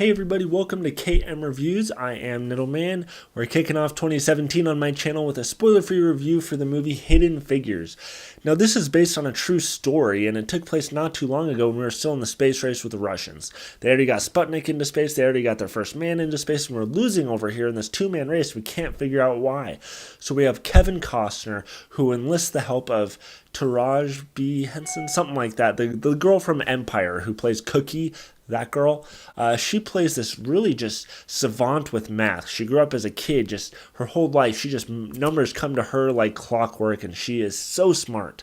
Hey everybody, welcome to KM Reviews. I am Niddleman. We're kicking off 2017 on my channel with a spoiler-free review for the movie Hidden Figures. Now this is based on a true story and it took place not too long ago when we were still in the space race with the Russians. They already got Sputnik into space, they already got their first man into space, and we're losing over here in this two-man race. We can't figure out why. So we have Kevin Costner, who enlists the help of Taraji B. Henson, something like that, the girl from Empire who plays Cookie. That girl, she plays this really just savant with math. She grew up as a kid, just her whole life, numbers come to her like clockwork, and she is so smart.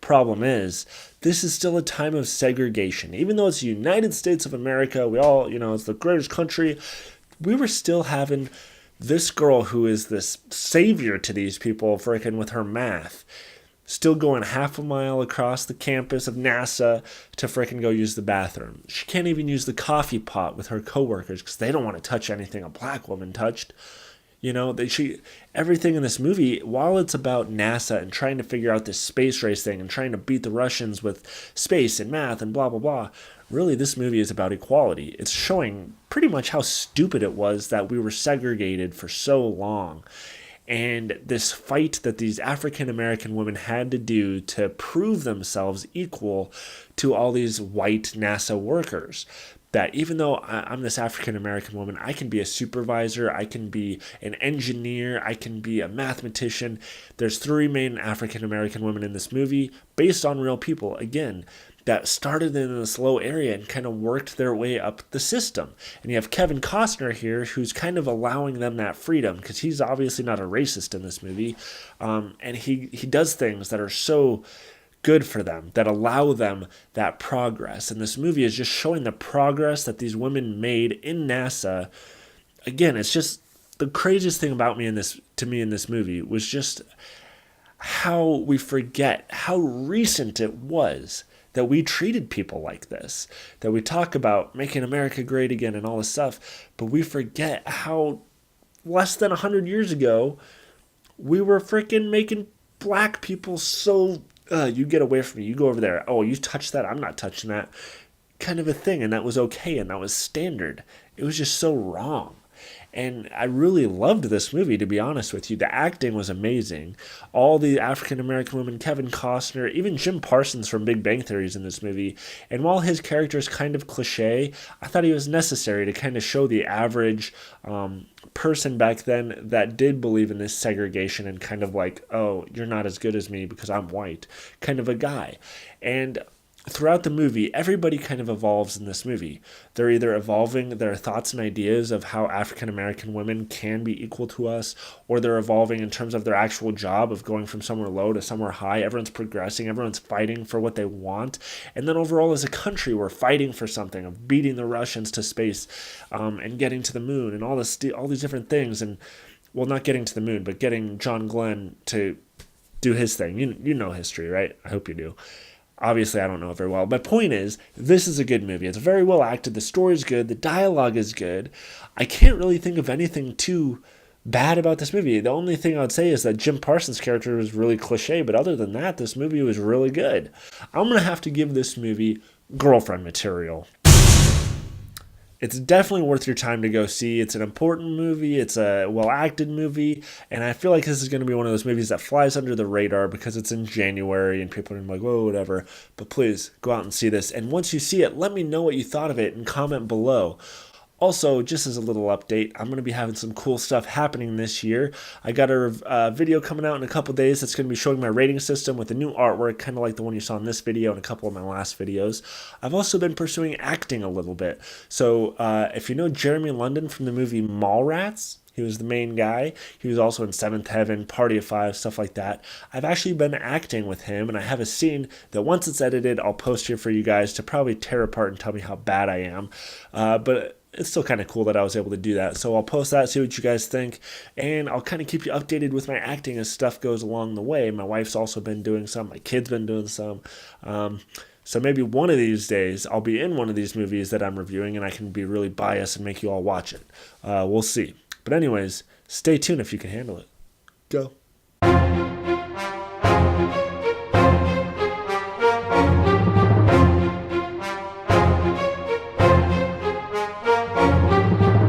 Problem is, this is still a time of segregation. Even though it's the United States of America, we all, it's the greatest country, we were still having this girl who is this savior to these people, freaking with her math, still going half a mile across the campus of NASA to frickin' go use the bathroom. She can't even use the coffee pot with her coworkers because they don't want to touch anything a black woman touched. Everything in this movie, while it's about NASA and trying to figure out this space race thing and trying to beat the Russians with space and math and blah, blah, blah, really this movie is about equality. It's showing pretty much how stupid it was that we were segregated for so long. And this fight that these African American women had to do to prove themselves equal to all these white NASA workers. That even though I'm this African American woman, I can be a supervisor, I can be an engineer, I can be a mathematician. There's three main African American women in this movie based on real people. Again, that started in this low area and kind of worked their way up the system. And you have Kevin Costner here who's kind of allowing them that freedom because he's obviously not a racist in this movie. And he does things that are so good for them, that allow them that progress. And this movie is just showing the progress that these women made in NASA. Again, it's just the craziest thing about me in this movie was just how we forget how recent it was that we treated people like this, that we talk about making America great again and all this stuff, but we forget how less than 100 years ago, we were freaking making black people so, you get away from me, you go over there, oh, you touch that, I'm not touching that, kind of a thing, and that was okay, and that was standard. It was just so wrong. And I really loved this movie, to be honest with you. The acting was amazing. All the African-American women, Kevin Costner, even Jim Parsons from Big Bang Theory is in this movie. And while his character is kind of cliche, I thought he was necessary to kind of show the average person back then that did believe in this segregation and kind of like, oh, you're not as good as me because I'm white, kind of a guy. And throughout the movie, everybody kind of evolves in this movie. They're either evolving their thoughts and ideas of how African American women can be equal to us, or they're evolving in terms of their actual job of going from somewhere low to somewhere high. Everyone's progressing, everyone's fighting for what they want. And then overall as a country, we're fighting for something, of beating the Russians to space and getting to the moon and all these different things. And, well, not getting to the moon, but getting John Glenn to do his thing. You know history, right? I hope you do. Obviously, I don't know it very well. My point is, this is a good movie. It's very well acted. The story's good. The dialogue is good. I can't really think of anything too bad about this movie. The only thing I would say is that Jim Parsons' character was really cliche, but other than that, this movie was really good. I'm going to have to give this movie girlfriend material. It's definitely worth your time to go see. It's an important movie. It's a well-acted movie. And I feel like this is going to be one of those movies that flies under the radar because it's in January and people are like, whoa, whatever. But please, go out and see this. And once you see it, let me know what you thought of it and comment below. Also, just as a little update, I'm going to be having some cool stuff happening this year. I got a video coming out in a couple days that's going to be showing my rating system with the new artwork, kind of like the one you saw in this video and a couple of my last videos. I've also been pursuing acting a little bit. So if you know Jeremy London from the movie Mallrats, he was the main guy. He was also in Seventh Heaven, Party of Five, stuff like that. I've actually been acting with him, and I have a scene that once it's edited, I'll post here for you guys to probably tear apart and tell me how bad I am. But it's still kind of cool that I was able to do that. So I'll post that, see what you guys think, and I'll kind of keep you updated with my acting as stuff goes along the way. My wife's also been doing some. My kid's been doing some. So maybe one of these days I'll be in one of these movies that I'm reviewing, and I can be really biased and make you all watch it. We'll see. But anyways, stay tuned if you can handle it. Go.